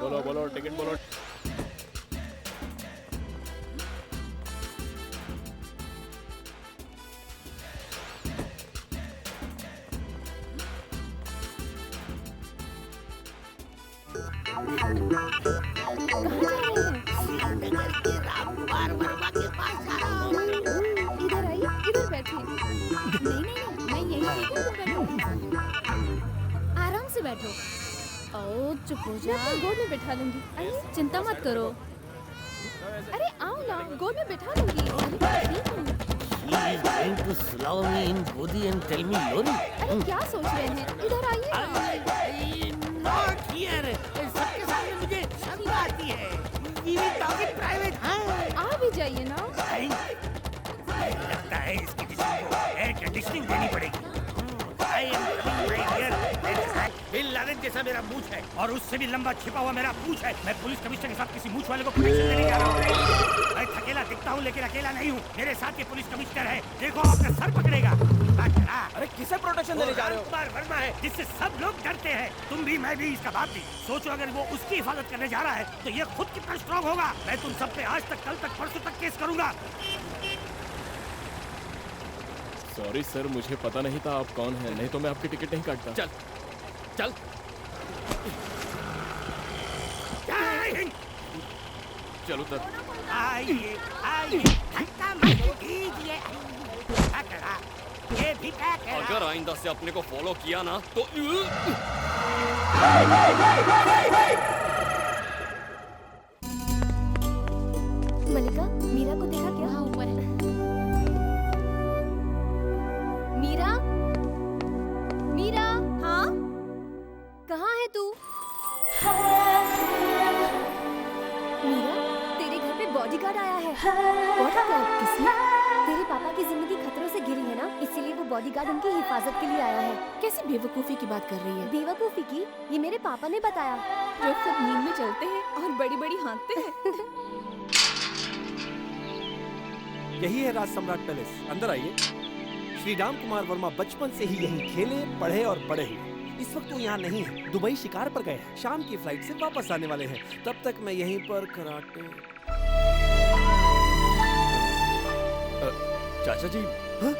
बोलो बोलो टिकट बोलो। रामकुमार वर्मा के पास जा रहा हूँ। इधर आइए, इधर बैठिए। नहीं नहीं नहीं, मैं यहीं बैठूंगी। आराम से बैठो। ओ चुप हो जा। मैं गोद में बैठा लूंगी। अरे चिंता मत करो। अरे आओ ना, गोद में बैठा लूंगी। He is going to slow me in body and tell me Lori. अरे क्या सोच रहे हैं? इधर आइए। Not here. सबके सामने मुझे शर्म आती है। We will talk in private. हाँ। आ भी जाइए ना। लगता है इसकी किसी को एयर कंडीशनिंग देनी पड़ेगी। I am coming right here. Bill Laden जैसा मेरा मूंछ है और उससे भी लंबा छिपा हुआ मेरा पूंछ है। मैं पुलिस कमिश्नर के साथ किसी मूंछ वाले को कनेक्शन देने जा रहा हूँ। मैं थकेला दिखता हूँ लेकिन अकेला नहीं हूँ। मेरे साथ ये पुलिस कमिश्नर है। देखो आपका सर पकड़ेगा। अरे किसे प्रोटेक्शन देने जा रहे हो? रामकुमार वर्मा है जिससे सब लोग डरते हैं। तुम भी, मैं भी, इसका बाप भी। सोचो अगर वो उसकी हिफाजत करने जा रहा है तो ये खुद कितना स्ट्रॉन्ग होगा। मैं तुम सब पे आज तक, कल तक, परसों तक केस करूंगा। सॉरी सर, मुझे पता नहीं था आप कौन हैं, नहीं तो मैं आपकी टिकट नहीं काटता। चल चल चलो तब। आइए आइए, धक्का मत कीजिए। पकड़ा, ये भी पकड़ा। अगर आइंदा से अपने को फॉलो किया ना तो मलिका, मीरा को देखा क्या? हाँ, ऊपर है। मीरा, मीरा, हाँ, कहाँ है तू? मीरा, तेरे घर पे बॉडीगार्ड आया है। बॉडीगार्ड? किसने? तेरे पापा की जिंदगी खतरों से घिरी है ना, इसीलिए वो बॉडीगार्ड उनकी हिफाजत के लिए आया है। कैसी बेवकूफी की बात कर रही है? बेवकूफी की? ये मेरे पापा ने बताया। जो सब नींद में चलते हैं और बड़ी बड़ी हाँकते हैं। यही है राज सम्राट पैलेस, अंदर आइए। श्री रामकुमार वर्मा बचपन से ही यहीं खेले, पढ़े और बड़े हुए। इस वक्त वो यहाँ नहीं है, दुबई शिकार पर गए हैं। शाम की फ्लाइट से वापस आने वाले हैं। तब तक मैं यहीं पर कराटे। चाचा जी, हाँ?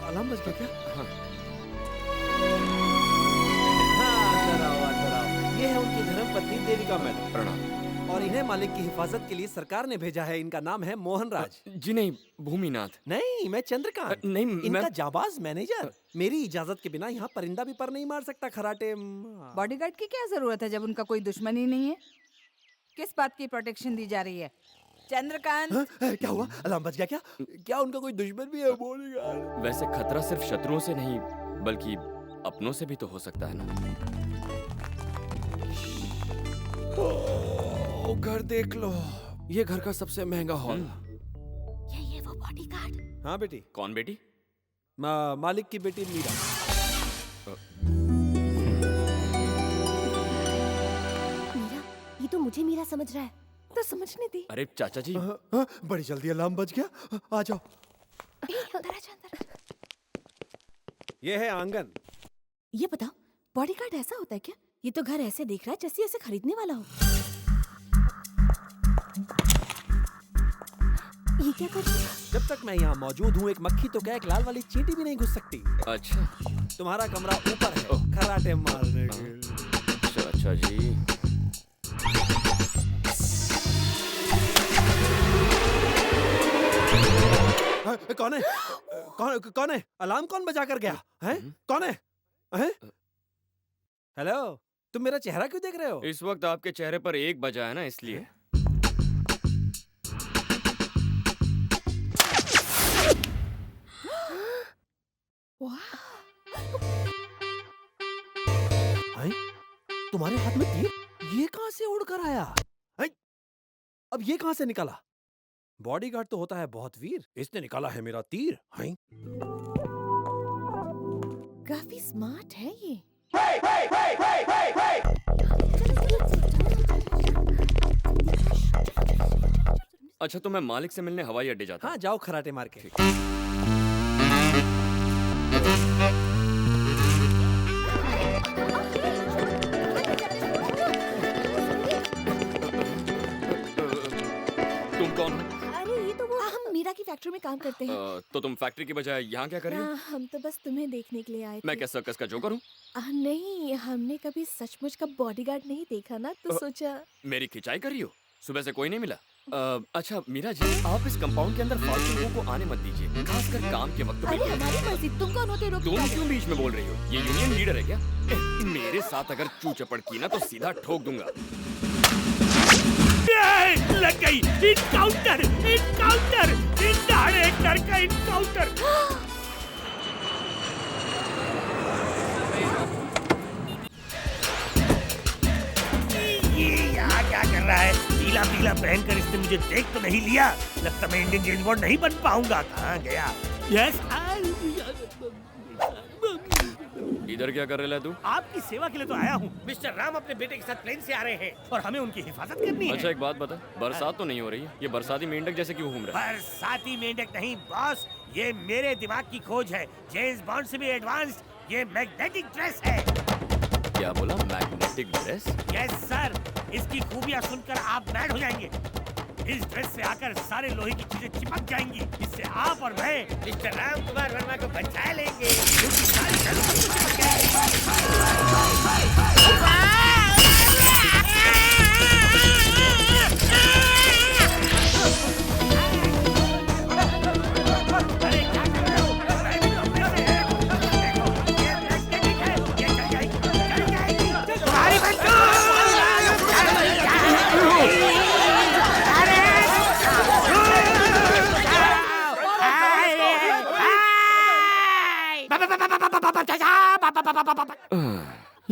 अलार्म बज गया क्या? हाँ। अंदर आओ, अंदर आओ। ये है उनकी धर्मपत्नी देविका मैडम। प्रणाम। और इन्हें मालिक की हिफाजत के लिए सरकार ने भेजा है। इनका नाम है मोहन राज। जी नहीं, भूमिनाथ। नहीं, मैं चंद्रकांत। नहीं, इनका मैं जाबाज मैनेजर। मेरी इजाजत के बिना यहाँ परिंदा भी पर नहीं मार सकता। खराटे। बॉडीगार्ड की क्या जरूरत है जब उनका कोई दुश्मन ही नहीं है? किस बात की प्रोटेक्शन दी जा रही है? चंद्रकांत, क्या हुआ? अलार्म बज गया क्या? क्या उनका कोई दुश्मन भी है? बॉडीगार्ड। वैसे खतरा सिर्फ शत्रुओं से नहीं बल्कि अपनों से भी तो हो सकता है ना। ओ, घर देख लो। ये घर का सबसे महंगा हॉल। ये वो बॉडीगार्ड। हाँ बेटी। कौन बेटी? मालिक की बेटी मीरा। मीरा, ये तो मुझे मीरा समझ रहा है। तो समझने दी। अरे चाचा जी, बड़ी जल्दी अलार्म बज गया। आ जाओ। अंदर आजा, अंदर। ये है आंगन। ये बताओ, बॉडीगार्ड ऐसा होता है क्या? ये तो घर ऐसे देख रहा है जैसे ऐसे खरीदने वाला हो। ये क्या कर रही है? जब तक मैं यहाँ मौजूद हूँ, एक मक्खी तो क्या, एक लाल वाली चींटी भी नहीं घुस सकती। अच्छा। तुम्हारा कमरा ऊपर है, खराटे मारने के लिए। अच्छा जी। कौन है? कौन है? अलार्म कौन बजा कर गया है? कौन है? हेलो, तुम मेरा चेहरा क्यों देख रहे हो? इस वक्त आपके चेहरे पर 1 बजा है ना, इसलिए। तुम्हारे हाथ में तीर? ये कहां से उड़कर आया? अब ये कहां से निकला? बॉडीगार्ड तो होता है बहुत वीर, इसने निकाला है मेरा तीर। काफी स्मार्ट है ये। अच्छा, तो मैं मालिक से मिलने हवाई अड्डे जाता हूँ। हाँ, जाओ खराटे मार के। फैक्ट्री में काम करते हैं। तो तुम फैक्ट्री की बजाय यहाँ क्या कर रही हो? हम तो बस तुम्हें देखने के लिए आए थे। मैं क्या सर्कस का जोकर हूँ? नहीं, हमने कभी सचमुच का बॉडीगार्ड नहीं देखा ना, तो सोचा। मेरी खिंचाई कर रही हो? सुबह से कोई नहीं मिला? अच्छा मीरा जी, आप इस कंपाउंड के अंदर फालतू लोगों को आने मत दीजिए, खासकर काम के वक्त अरे में। हमारी मर्जी, तुम कौन होते रोकने तुम वाले? क्यों बीच में बोल रही हो? ये यूनियन लीडर है क्या? मेरे साथ अगर चू चपड़ की ना तो सीधा ठोक दूंगा। लग गई। इनकाउंटर, इनकाउंटर, डायरेक्टर का इनकाउंटर। ये यहाँ क्या कर रहा है? पीला पीला पहनकर इसने मुझे देख तो नहीं लिया। लगता मैं इंडियन जेम्स बॉन्ड नहीं बन पाऊंगा। कहाँ गया? यस, इधर क्या कर रहे तू? आपकी सेवा के लिए तो आया हूँ। मिस्टर राम अपने बेटे के साथ प्लेन से आ रहे हैं और हमें उनकी हिफाजत करनी है। अच्छा एक बात बता, बरसात तो नहीं हो रही है, ये बरसाती मेंढक जैसे क्यों घूम रहा है? बरसाती मेंढक नहीं बॉस, ये मेरे दिमाग की खोज है। जेम्स बॉन्ड से भी एडवांस्ड ये मैग्नेटिक ड्रेस है। क्या बोला? Magnetic dress? यस सर, इसकी खूबियाँ सुनकर आप मैड हो जाएंगे। इस ड्रेस से आकर सारे लोहे की चीजें चिपक जाएंगी। इससे आप और मैं मिस्टर राम कुमार वर्मा को बचा लेंगे। क्योंकि सारी जरूरत को चिपक अरे क्या कर रहे हो? मैं भी कपड़े से है। देखो, ये मैग्नेटिक है, ये चल जाएगी। तुम्हारी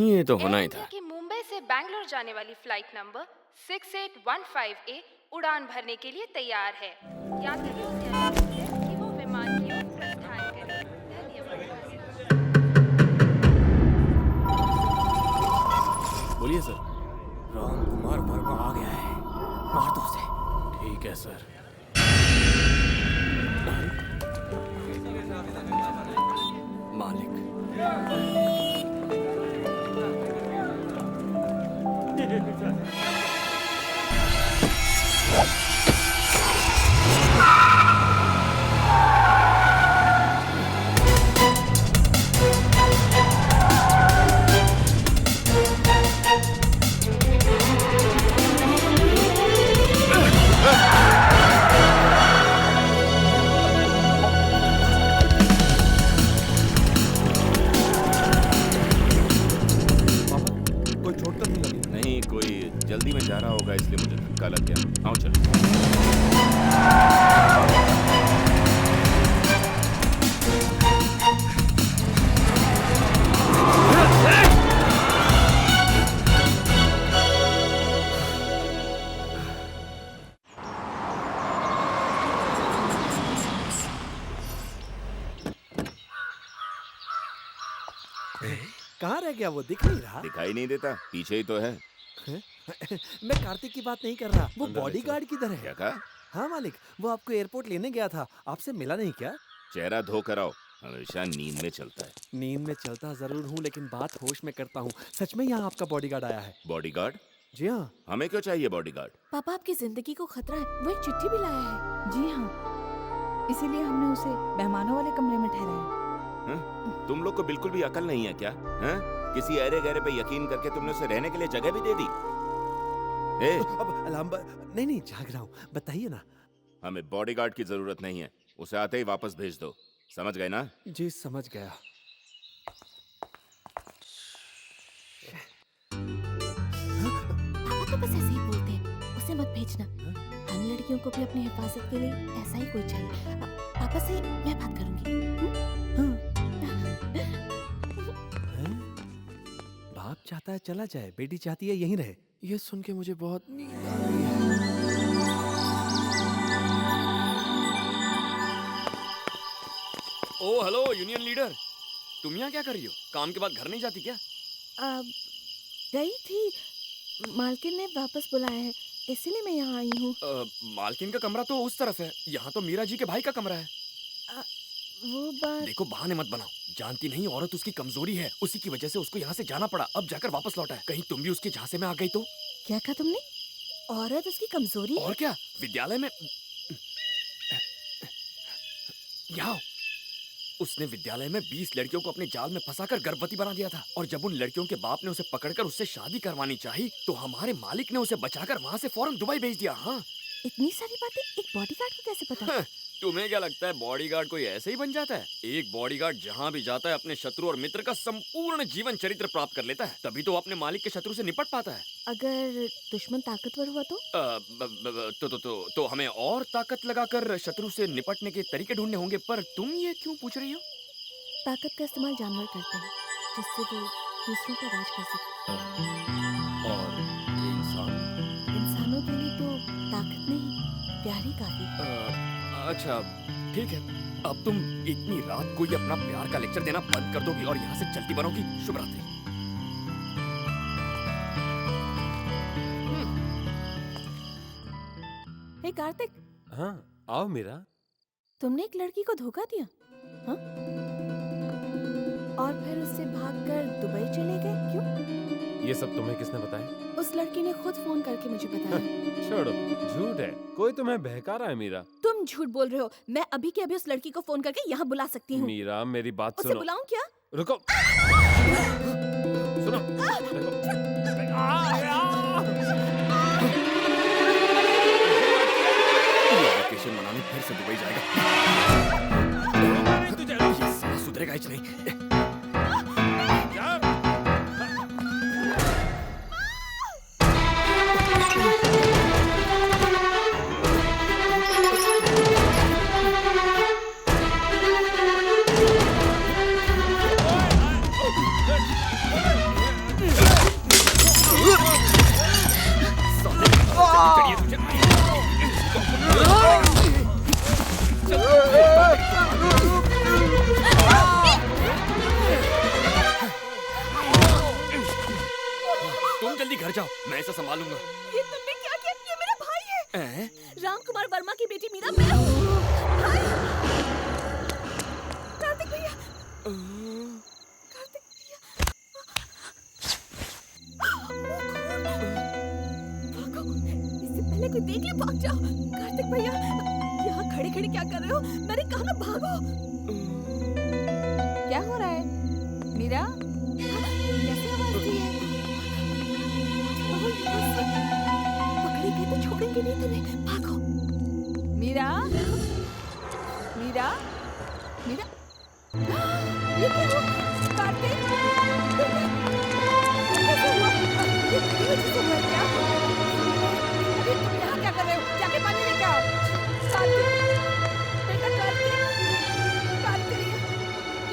ये तो होना ही था। कि मुंबई से बैंगलोर जाने वाली फ्लाइट नंबर 6815A उड़ान भरने के लिए तैयार है। यात्रियों से अनुरोध है कि वो विमान की ओर प्रस्थान करें। धन्यवाद। बोलिए सर। राम कुमार वर्मा आ गया है, मार दो उसे। ठीक है सर। मालिक, कोई चोट तो नहीं लगी? नहीं, कोई जल्दी में जा रहा होगा इसलिए मुझे धक्का लग गया। आओ चलो। कहाँ रह गया वो? दिख नहीं रहा। दिखाई नहीं देता, पीछे ही तो है। मैं कार्तिक की बात नहीं कर रहा, वो अंदर ले बॉडीगार्ड किधर क्या है? कहा? हाँ मालिक, वो आपको एयरपोर्ट लेने गया था, आपसे मिला नहीं क्या? चेहरा धो कर आओ, हमेशा नींद में चलता है। नींद में चलता जरूर हूँ, लेकिन बात होश में करता हूँ। सच में यहाँ आपका बॉडीगार्ड आया है? बॉडीगार्ड? जी हाँ। हमें क्यों चाहिए बॉडीगार्ड? पापा आपकी जिंदगी को खतरा है, वो एक चिट्ठी भी लाया है। जी हाँ, इसीलिए हमने उसे मेहमानों वाले कमरे में ठहराया। तुम लोग को बिल्कुल भी अकल नहीं है क्या? हैं? किसी अरे गहरे पे यकीन करके तुमने उसे रहने के लिए जगह भी दे दी। ए, अब अलार्म नहीं जाग रहा हूँ, बताइए ना। हमें बॉडीगार्ड की जरूरत नहीं है, उसे आते ही वापस भेज दो। समझ गए ना? जी समझ गया। पापा तो बस ऐसे ही बोलते हैं, उसे मत भेजना। हम लड़कियों को भी अपनी हिफाजत के लिए ऐसा ही कोई चाहिए। पापा से मैं बात करूंगी। बाप चाहता है चला जाए, बेटी चाहती है यहीं रहे। ये सुन के मुझे बहुत नींद आ रही है। ओ हेलो यूनियन लीडर, तुम यहाँ क्या कर रही हो? काम के बाद घर नहीं जाती क्या? गई थी, मालकिन ने वापस बुलाया है, इसीलिए मैं यहाँ आई हूँ। मालकिन का कमरा तो उस तरफ है, यहाँ तो मीरा जी के भाई का कमरा है। वो बात। देखो बहाने मत बनाओ, जानती नहीं औरत उसकी कमजोरी है, उसी की वजह से उसको यहाँ से जाना पड़ा, अब जाकर वापस लौटा है। कहीं तुम भी उसके झांसे में आ गई तो? क्या कहा तुमने? औरत उसकी कमजोरी है? और क्या, विद्यालय में यहाँ उसने विद्यालय में 20 लड़कियों को अपने जाल में फंसाकर गर्भवती बना दिया था और जब उन लड़कियों के बाप ने उसे पकड़कर उससे शादी करवानी चाहिए तो हमारे मालिक ने उसे बचाकर वहाँ से फौरन दुबई भेज दिया। हाँ, इतनी सारी बातें एक बॉडीगार्ड को कैसे पता? तुम्हें क्या लगता है बॉडीगार्ड कोई ऐसे ही बन जाता है? एक बॉडीगार्ड जहाँ भी जाता है अपने शत्रु और मित्र का संपूर्ण जीवन चरित्र प्राप्त कर लेता है, तभी तो वो अपने मालिक के शत्रु से निपट पाता है। अगर दुश्मन ताकतवर हुआ तो? तो हमें और ताकत लगाकर शत्रु से निपटने के तरीके ढूंढने होंगे। पर तुम ये क्यों पूछ रही हो? ताकत का इस्तेमाल जानवर करते हैं जिससे वो दूसरों पर राज कर सके। और इंसानों के लिए तो ताकत नहीं, प्यार ही काफी। अच्छा ठीक है, अब तुम इतनी रात को ही अपना प्यार का लेक्चर देना बंद कर दोगी और यहाँ से चलती बनोगी। शुभ रात्रि। हे कार्तिक। हाँ आओ मीरा। तुमने एक लड़की को धोखा दिया? हाँ? और फिर उससे भागकर दुबई चले गए, क्यों? ये सब तुम्हें किसने बताया? उस लड़की ने खुद फोन करके मुझे बताया। छोड़ो, झूठ है, कोई तुम्हें बहका रहा है मीरा। तुम झूठ बोल रहे हो। मैं अभी के अभी उस लड़की को फोन करके यहाँ बुला सकती हूँ। मीरा मेरी बात उसे सुनो। बुलाऊं क्या? रुको। सुनो। वेकेशन मनाने फिर से दुबई जाएगा। ये साला सुधरेगा ही नहीं। तुम जल्दी घर जाओ, मैं इसे संभालूंगा। ये तुमने क्या किया? ये मेरा भाई है। राम कुमार वर्मा की बेटी मीरा, मेरा भाई। कार्तिक भैया। कार्तिक भैया। भागो, इससे पहले कोई देख ले, भाग जाओ। कार्तिक भैया, यहाँ खड़े खड़े क्या कर रहे हो? मैंने कहा ना भागो। क्या हो रहा है मीरा? कैसे आवाज दी है? पकड़ेंगे तो छोड़ेंगे नहीं तुम्हें, भागो। मीरा, मीरा, मीरा, ये क्या हुआ? कार्तिक, कैसे हुआ? ये मेरी वजह से हुआ क्या? अरे तुम यहाँ क्या कर रहे हो? जाके पानी लेके आओ। कार्तिक, बेटा कार्तिक, कार्तिक,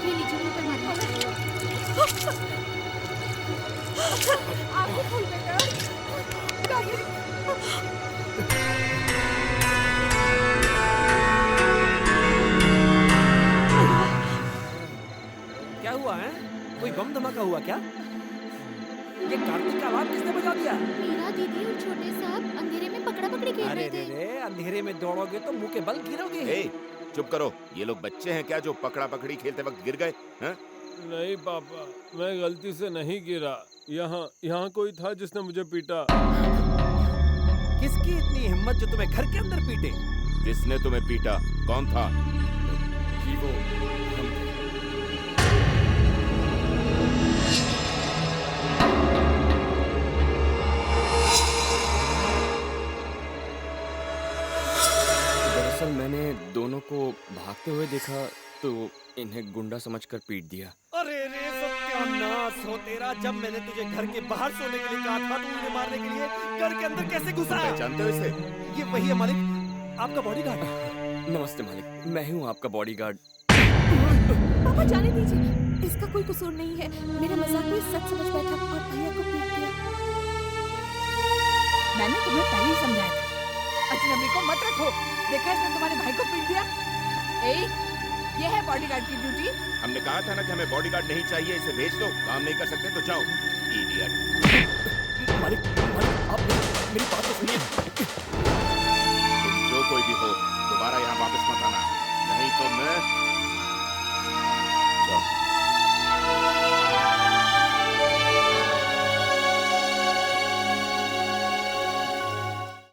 ये लीजिए मुंह पर मारिए। आपको खोल बेटा। कार्तिक। क्या हुआ है? कोई बम धमाका हुआ क्या? ये कार्तिक का आवाज किसने बजा दिया? मीरा दीदी और छोटे साहब अंधेरे में पकड़ा पकड़ी खेल अरे रहे थे। रे, अंधेरे में दौड़ोगे तो मुंह के बल गिरोगे। ए, चुप करो। ये लोग बच्चे हैं क्या जो पकड़ा पकड़ी खेलते वक्त गिर गए? हैं? नहीं पापा, मैं गलती से नहीं गिरा। यहाँ कोई था जिसने मुझे पीटा। किसकी इतनी हिम्मत जो तुम्हें घर के अंदर पीटे? किसने तुम्हें पीटा? कौन था? वो दरअसल मैंने दोनों को भागते हुए देखा तो इन्हें गुंडा समझकर पीट दिया। अरे रे सत्यानाश हो तेरा। जब मैंने तुझे घर के बाहर सोने के लिए कहा था तो मुझे मारने के लिए घर के अंदर कैसे घुसा? जानते हो इसे? ये वही है मालिक, आपका बॉडीगार्ड। नमस्ते मालिक, मैं हूँ आपका बॉडीगार्ड। पापा जाने दीजिए, इसका कोई कसूर नहीं है। मेरा मजाक को सच समझ बैठा और भैया को पीट दिया। मैंने तुम्हें पहले ही समझाया था, अजनबी को मत रखो। देखा इसने तुम्हारे भाई को पीट दिया। ए, ये है बॉडीगार्ड की ड्यूटी। हमने कहा था ना कि हमें बॉडीगार्ड नहीं चाहिए, इसे भेज दो। काम नहीं कर सकते तो जाओ। इडियट।